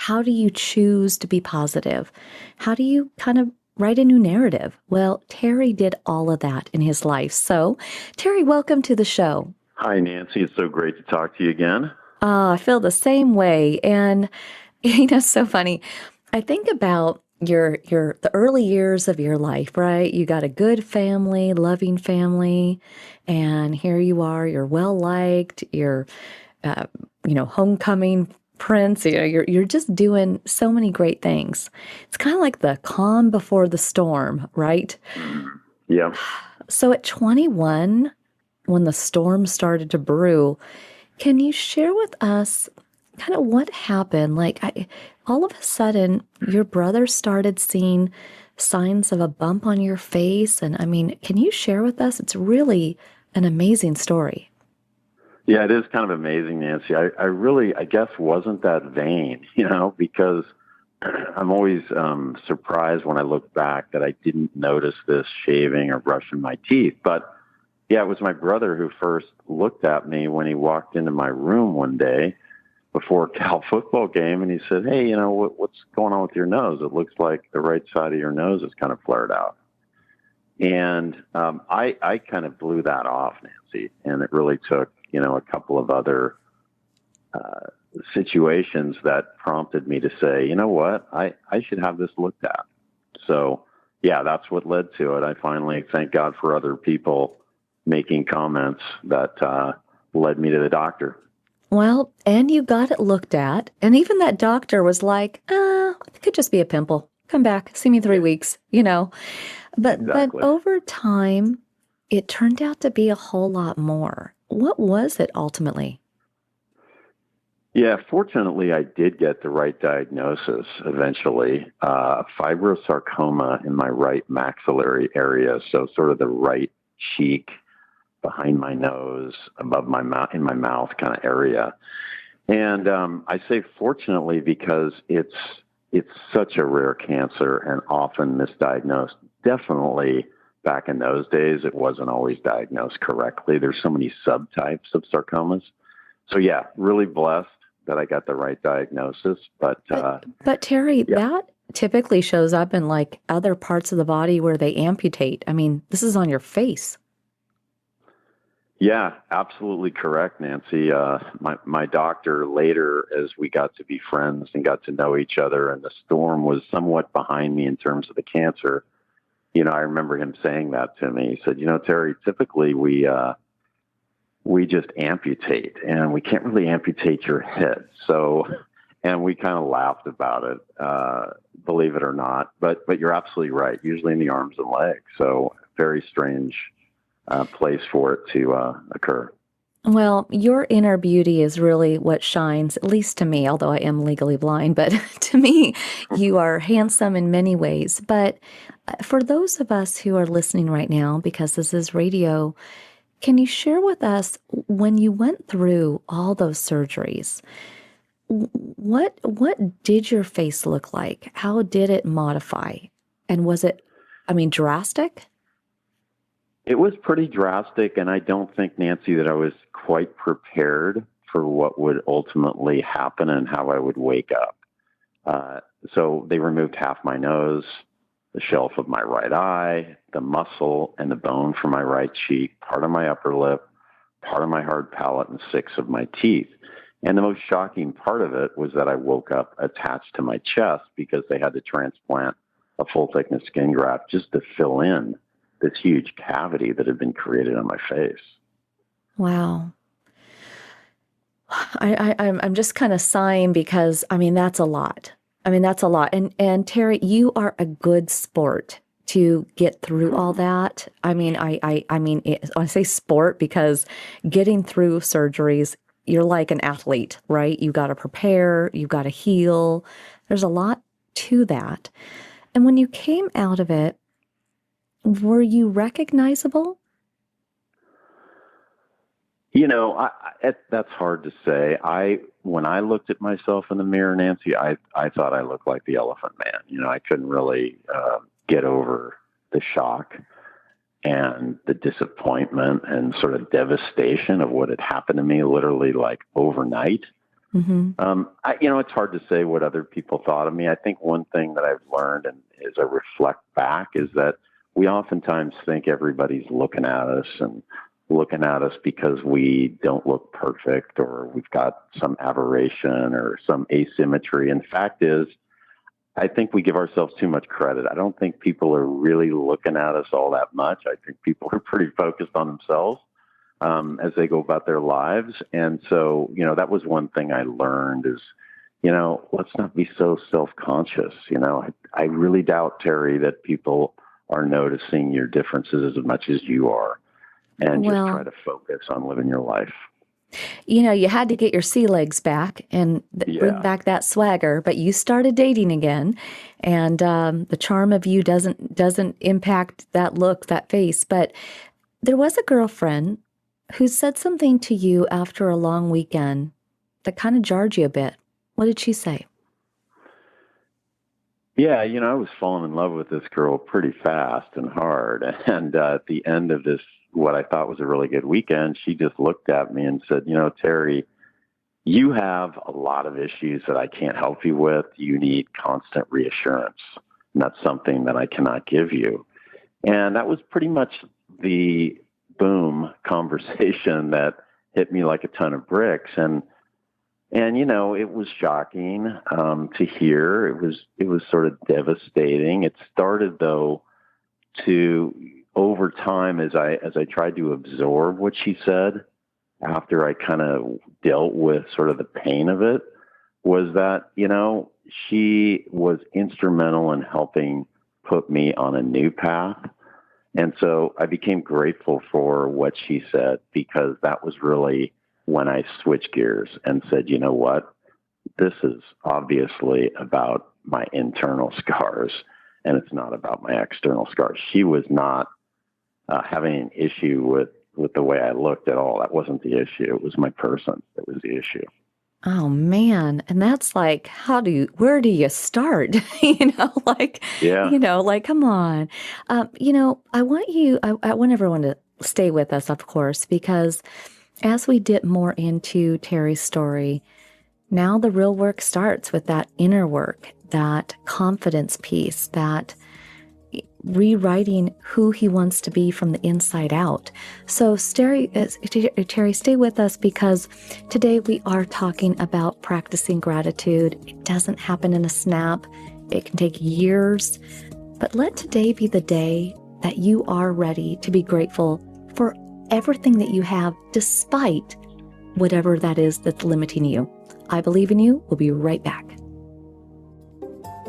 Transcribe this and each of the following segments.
How do you choose to be positive? How do you kind of write a new narrative? Well, Terry did all of that in his life. So, Terry, welcome to the show. Hi, Nancy. It's so great to talk to you again. I feel the same way. And, so funny. I think about the early years of your life, right? You got a good family, loving family, and here you are, you're well liked, you're uh, homecoming prince, you're just doing so many great things. It's kind of like the calm before the storm, right? Yeah. So at 21, when the storm started to brew, can you share with us kind of what happened? All of a sudden, your brother started seeing signs of a bump on your face. And I mean, can you share with us? It's really an amazing story. Yeah, it is kind of amazing, Nancy. I really, I guess, wasn't that vain, because I'm always surprised when I look back that I didn't notice this shaving or brushing my teeth. But yeah, it was my brother who first looked at me when he walked into my room one day before a Cal football game, and he said, "Hey, what's going on with your nose? It looks like the right side of your nose is kind of flared out." And I kind of blew that off, Nancy, and it really took, a couple of other uh, situations that prompted me to say, you know what, I should have this looked at. So, yeah, that's what led to it. I finally thank God for other people making comments that led me to the doctor. Well, and you got it looked at. And even that doctor was like, it could just be a pimple. Come back, see me in three Yeah, weeks, you know. But exactly. over time, it turned out to be a whole lot more. What was it ultimately? Yeah, fortunately, I did get the right diagnosis eventually. Fibrosarcoma in my right maxillary area, so sort of the right cheek, behind my nose, above my mouth, in my mouth kind of area. And I say fortunately because it's such a rare cancer and often misdiagnosed. Definitely back in those days, it wasn't always diagnosed correctly. There's so many subtypes of sarcomas. So yeah, really blessed that I got the right diagnosis. But But but Terry, yeah, that typically shows up in like other parts of the body where they amputate. I mean, this is on your face. yeah, absolutely correct, Nancy. My doctor later, as we got to be friends and got to know each other, and the storm was somewhat behind me in terms of the cancer. I remember him saying that to me. He said, Terry, typically we just amputate, and we can't really amputate your head. So, and we kind of laughed about it, believe it or not. But you're absolutely right. Usually in the arms and legs. So very strange place for it to occur. Well, your inner beauty is really what shines, at least to me, although I am legally blind, but to me, you are handsome in many ways. But for those of us who are listening right now, because this is radio, can you share with us when you went through all those surgeries, what did your face look like? How did it modify? And was it, I mean, drastic? It was pretty drastic, and I don't think, Nancy, that I was quite prepared for what would ultimately happen and how I would wake up. Uh, so they removed half my nose, the shelf of my right eye, the muscle and the bone from my right cheek, part of my upper lip, part of my hard palate, and six of my teeth. And the most shocking part of it was that I woke up attached to my chest because they had to transplant a full thickness skin graft just to fill in this huge cavity that had been created on my face. Wow. I'm just kind of sighing because I mean that's a lot. I mean that's a lot. And Terry, you are a good sport to get through all that. I mean, I say sport because getting through surgeries, you're like an athlete, right? You got to prepare, you got to heal. There's a lot to that. And when you came out of it, were you recognizable? That's hard to say. When I looked at myself in the mirror, Nancy, I thought I looked like the Elephant Man. I couldn't really get over the shock and the disappointment and sort of devastation of what had happened to me literally like overnight. Mm-hmm. It's hard to say what other people thought of me. I think one thing that I've learned, and as I reflect back, is that we oftentimes think everybody's looking at us and looking at us because we don't look perfect or we've got some aberration or some asymmetry. And fact is, I think we give ourselves too much credit. I don't think people are really looking at us all that much. I think people are pretty focused on themselves as they go about their lives. And so, that was one thing I learned is, let's not be so self-conscious. I really doubt, Terry, that people are noticing your differences as much as you are, and just try to focus on living your life. You had to get your sea legs back and bring back that swagger, but you started dating again, and the charm of you doesn't impact that look, that face. But there was a girlfriend who said something to you after a long weekend that kind of jarred you a bit. What did she say? Yeah, I was falling in love with this girl pretty fast and hard. And at the end of this, what I thought was a really good weekend, she just looked at me and said, Terry, you have a lot of issues that I can't help you with. You need constant reassurance. And that's something that I cannot give you. And that was pretty much the boom conversation that hit me like a ton of bricks. And it was shocking to hear. It was sort of devastating. It started though to over time as I tried to absorb what she said after I kind of dealt with sort of the pain of it, was that, she was instrumental in helping put me on a new path. And so I became grateful for what she said, because that was really when I switched gears and said, you know what, this is obviously about my internal scars and it's not about my external scars. She was not having an issue with the way I looked at all. That wasn't the issue. It was my person that was the issue. Oh man. And that's like, where do you start? Come on. I want everyone to stay with us, of course, because as we dip more into Terry's story, now the real work starts with that inner work, that confidence piece, that rewriting who he wants to be from the inside out. So Terry, stay with us, because today we are talking about practicing gratitude. It doesn't happen in a snap. It can take years, but let today be the day that you are ready to be grateful for everything that you have, despite whatever that is that's limiting you. I believe in you. We'll be right back.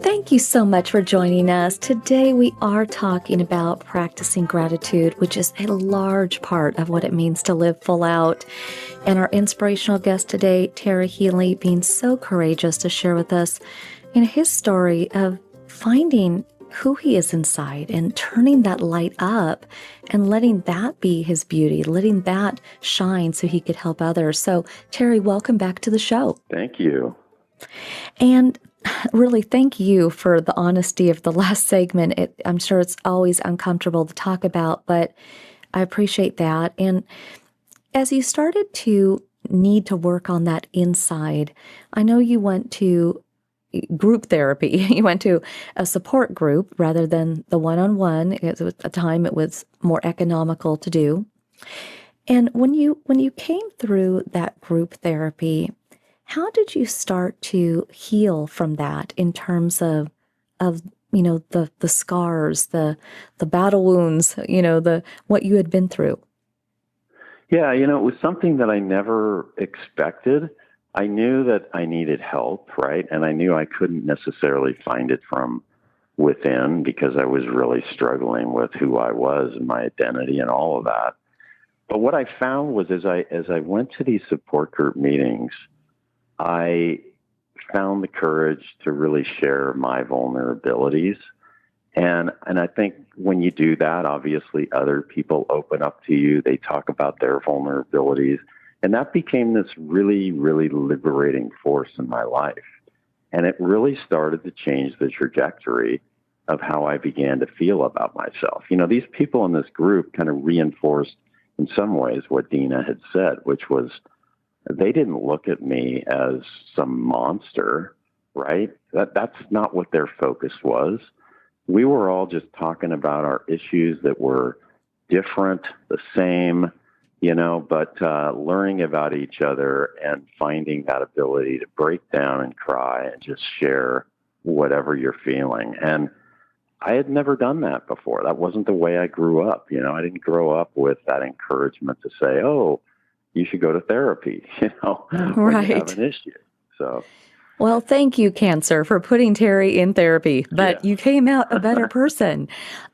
Thank you so much for joining us. Today we are talking about practicing gratitude, which is a large part of what it means to live full out. And our inspirational guest today, Terry Healey, being so courageous to share with us his story of finding who he is inside and turning that light up and letting that be his beauty, letting that shine so he could help others. So Terry, welcome back to the show. Thank you. And really, thank you for the honesty of the last segment. I'm sure it's always uncomfortable to talk about, but I appreciate that. And as you started to need to work on that inside, I know you went to group therapy. You went to a support group rather than the one-on-one. At the time, it was more economical to do. And when you came through that group therapy, how did you start to heal from that in terms of the scars, the battle wounds, what you had been through? Yeah, it was something that I never expected. I knew that I needed help, right? And I knew I couldn't necessarily find it from within, because I was really struggling with who I was and my identity and all of that. But what I found was as I went to these support group meetings, I found the courage to really share my vulnerabilities. And I think when you do that, obviously other people open up to you. They talk about their vulnerabilities. And that became this really, really liberating force in my life. And it really started to change the trajectory of how I began to feel about myself. These people in this group kind of reinforced in some ways what Dina had said, which was, they didn't look at me as some monster, right? That's not what their focus was. We were all just talking about our issues that were different, the same, but learning about each other and finding that ability to break down and cry and just share whatever you're feeling. And I had never done that before. That wasn't the way I grew up. I didn't grow up with that encouragement to say, oh, you should go to therapy, when you have Right. an issue. So, Well, thank you, cancer, for putting Terry in therapy, but yes, you came out a better person.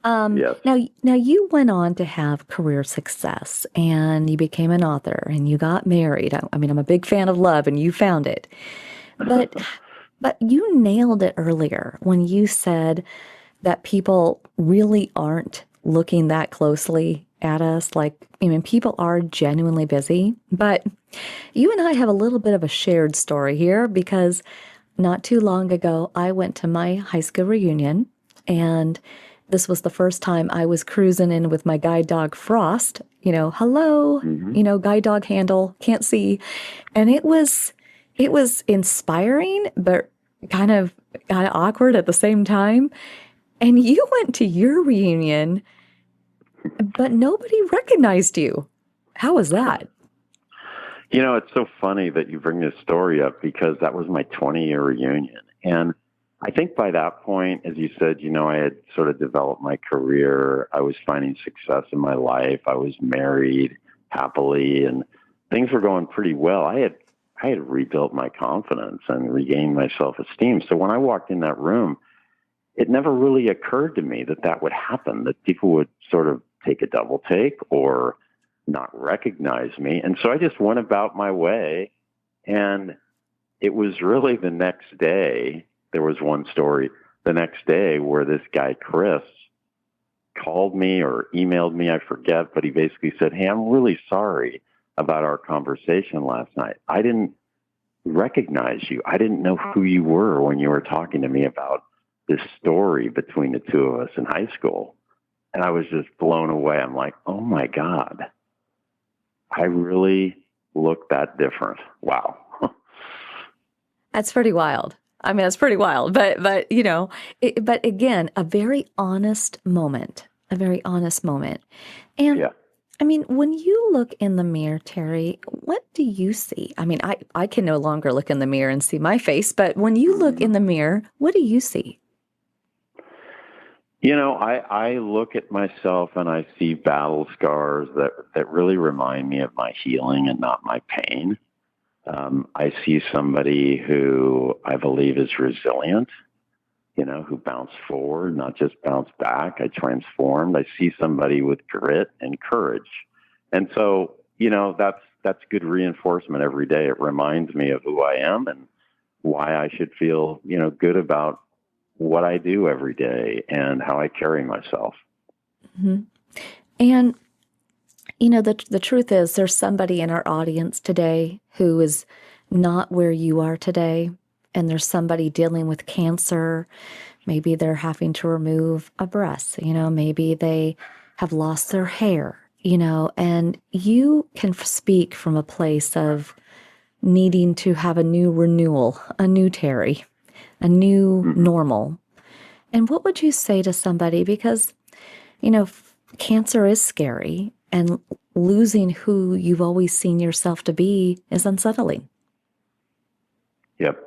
yes. Now you went on to have career success and you became an author and you got married. I mean, I'm a big fan of love and you found it, but, but you nailed it earlier when you said that people really aren't looking that closely at us. Like, people are genuinely busy, but you and I have a little bit of a shared story here because not too long ago, I went to my high school reunion, and this was the first time I was cruising in with my guide dog Frost. Hello, Hmm. guide dog handle, can't see, and it was inspiring, but kind of awkward at the same time. And you went to your reunion, but nobody recognized you. How was that? It's so funny that you bring this story up because that was my 20-year reunion. And I think by that point, as you said, I had sort of developed my career. I was finding success in my life. I was married happily and things were going pretty well. I had rebuilt my confidence and regained my self-esteem. So when I walked in that room, it never really occurred to me that that would happen, that people would sort of take a double take or not recognize me. And so I just went about my way. And it was really the next day, there was one story the next day where this guy, Chris, called me or emailed me, I forget, but he basically said, hey, I'm really sorry about our conversation last night. I didn't recognize you. I didn't know who you were when you were talking to me about this story between the two of us in high school. And I was just blown away. I'm like, oh my God, I really look that different. Wow. That's pretty wild. I mean, that's pretty wild, but again, a very honest moment, a very honest moment. And Yeah. I mean, when you look in the mirror, Terry, what do you see? I mean, I can no longer look in the mirror and see my face, but when you look in the mirror, what do you see? I look at myself and I see battle scars that really remind me of my healing and not my pain. I see somebody who I believe is resilient, who bounced forward, not just bounced back. I transformed. I see somebody with grit and courage. And so, that's good reinforcement every day. It reminds me of who I am and why I should feel, good about what I do every day and how I carry myself. Hmm. And the truth is, there's somebody in our audience today who is not where you are today, and there's somebody dealing with cancer. Maybe they're having to remove a breast, maybe they have lost their hair, and you can speak from a place of needing to have a new renewal, a new Terry, a new Hmm. normal. And what would you say to somebody? Because, cancer is scary, and losing who you've always seen yourself to be is unsettling. Yep.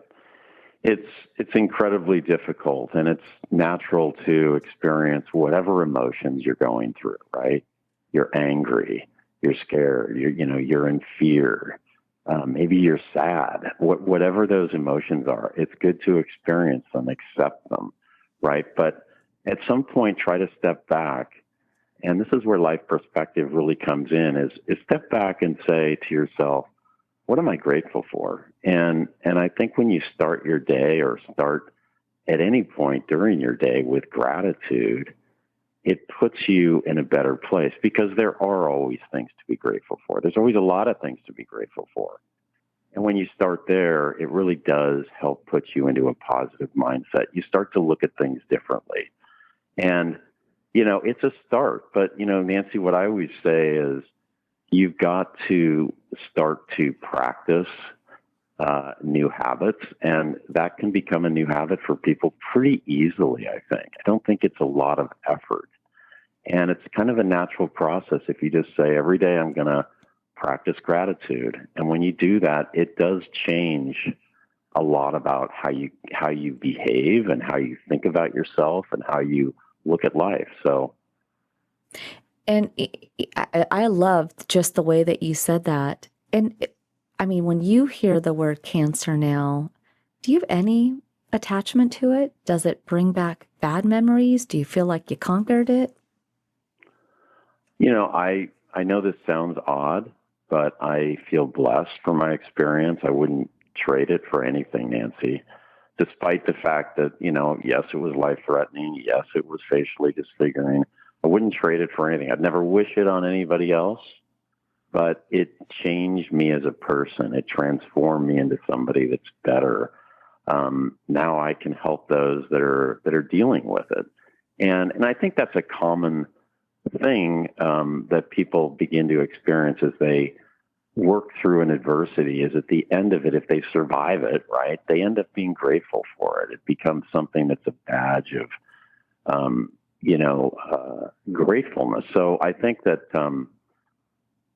It's incredibly difficult, and it's natural to experience whatever emotions you're going through, right? You're angry, you're scared, you're in fear. Maybe you're sad. Whatever those emotions are, it's good to experience them, accept them, right? But at some point, try to step back. And this is where life perspective really comes in: is step back and say to yourself, what am I grateful for? And I think when you start your day or start at any point during your day with gratitude, it puts you in a better place because there are always things to be grateful for. There's always a lot of things to be grateful for. And when you start there, it really does help put you into a positive mindset. You start to look at things differently. And, it's a start. But, Nancy, what I always say is, you've got to start to practice new habits, and that can become a new habit for people pretty easily, I think. I don't think it's a lot of effort. And it's kind of a natural process if you just say, every day I'm going to practice gratitude. And when you do that, it does change a lot about how you behave and how you think about yourself and how you look at life. So, And I loved just the way that you said that. And I mean, when you hear the word cancer now, do you have any attachment to it? Does it bring back bad memories? Do you feel like you conquered it? I know this sounds odd, but I feel blessed for my experience. I wouldn't trade it for anything, Nancy, despite the fact that, yes, it was life-threatening. Yes, it was facially disfiguring. I wouldn't trade it for anything. I'd never wish it on anybody else, but it changed me as a person. It transformed me into somebody that's better. Now I can help those that are dealing with it. And I think that's a common thing that people begin to experience as they work through an adversity, is at the end of it, if they survive it, right, they end up being grateful for it. It becomes something that's a badge of, gratefulness. So I think that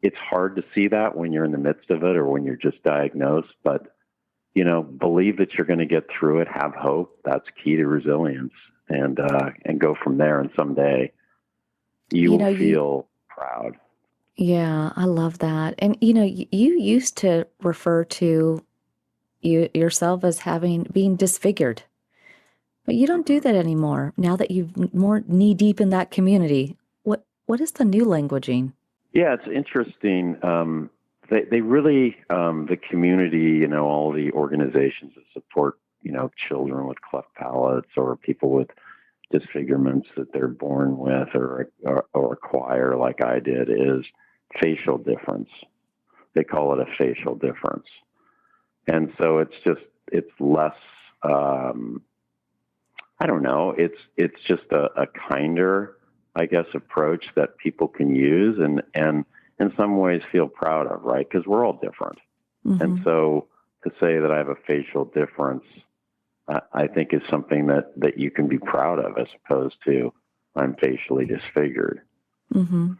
it's hard to see that when you're in the midst of it or when you're just diagnosed, but, believe that you're going to get through it, have hope. That's key to resilience, and go from there. And someday you will feel proud. Yeah, I love that. And you used to refer to yourself as being disfigured, but you don't do that anymore now that you've more knee deep in that community. What is the new languaging? Yeah, it's interesting. They really, the community, all the organizations that support, children with cleft palates or people with disfigurements that they're born with or acquire, like I did, is facial difference. They call it a facial difference. And so it's less, I don't know, it's just a kinder, I guess, approach that people can use and in some ways feel proud of, right? Because we're all different. Mm-hmm. And so to say that I have a facial difference, I think is something that you can be proud of, as opposed to I'm facially disfigured. Mm-hmm.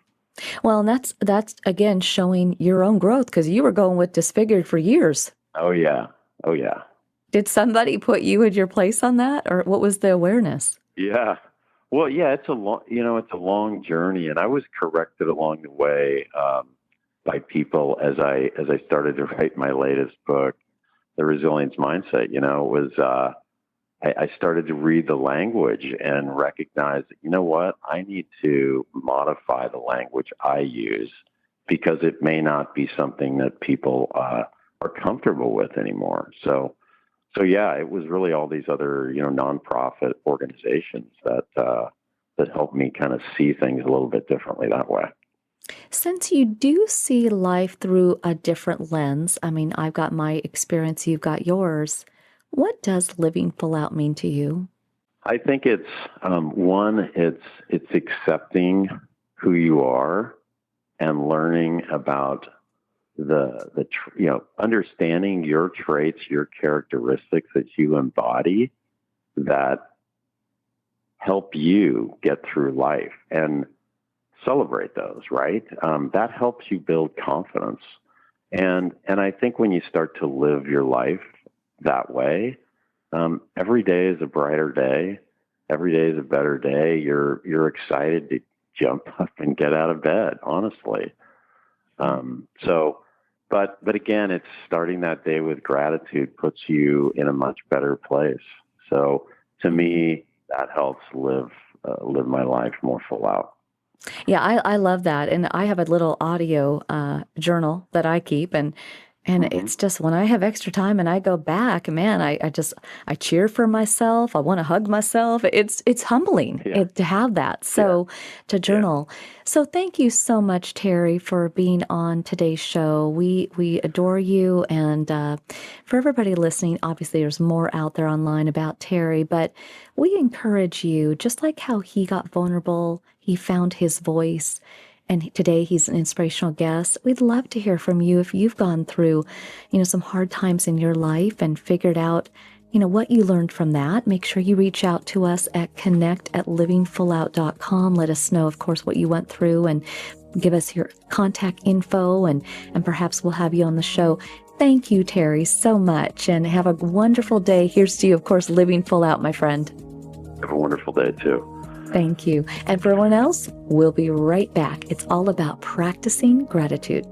Well, and that's again showing your own growth, because you were going with disfigured for years. Oh yeah. Did somebody put you in your place on that, or what was the awareness? Yeah. Well, yeah, it's a long journey, and I was corrected along the way by people as I started to write my latest book, The Resilience Mindset. I started to read the language and recognize that, what, I need to modify the language I use, because it may not be something that people are comfortable with anymore. So yeah, it was really all these other, nonprofit organizations that helped me kind of see things a little bit differently that way. Since you do see life through a different lens, I mean, I've got my experience, you've got yours. What does living full out mean to you? I think it's one, it's accepting who you are and learning about understanding your traits, your characteristics that you embody that help you get through life, and celebrate those, right? That helps you build confidence. And I think when you start to live your life that way, every day is a brighter day. Every day is a better day. You're excited to jump up and get out of bed, honestly. But again, it's starting that day with gratitude puts you in a much better place. So to me, that helps live my life more full out. Yeah, I love that. And I have a little audio journal that I keep, and it's just when I have extra time and I go back, man, I cheer for myself. I want to hug myself. It's humbling to have that. So to journal. Yeah. So thank you so much, Terry, for being on today's show. We adore you. And for everybody listening, obviously there's more out there online about Terry, but we encourage you, just like how he got vulnerable, he found his voice, And today he's an inspirational guest. We'd love to hear from you if you've gone through, some hard times in your life and figured out, what you learned from that. Make sure you reach out to us at connect@livingfullout.com. Let us know, of course, what you went through and give us your contact info, and perhaps we'll have you on the show. Thank you, Terry, so much, and have a wonderful day. Here's to you, of course, living full out, my friend. Have a wonderful day, too. Thank you. And for everyone else, we'll be right back. It's all about practicing gratitude.